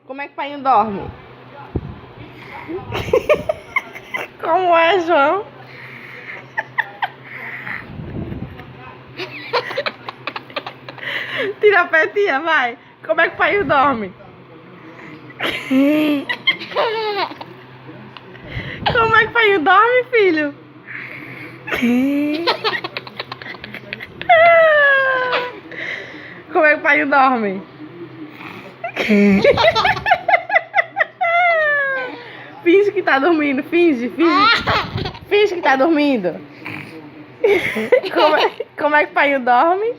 Como é que o pai dorme? Como é, João? Tira a petinha, vai. Como é que o pai dorme? Como é que o pai dorme, filho? Como é que o pai dorme? Finge que tá dormindo, finge. Finge que tá dormindo. Como é que o pai dorme?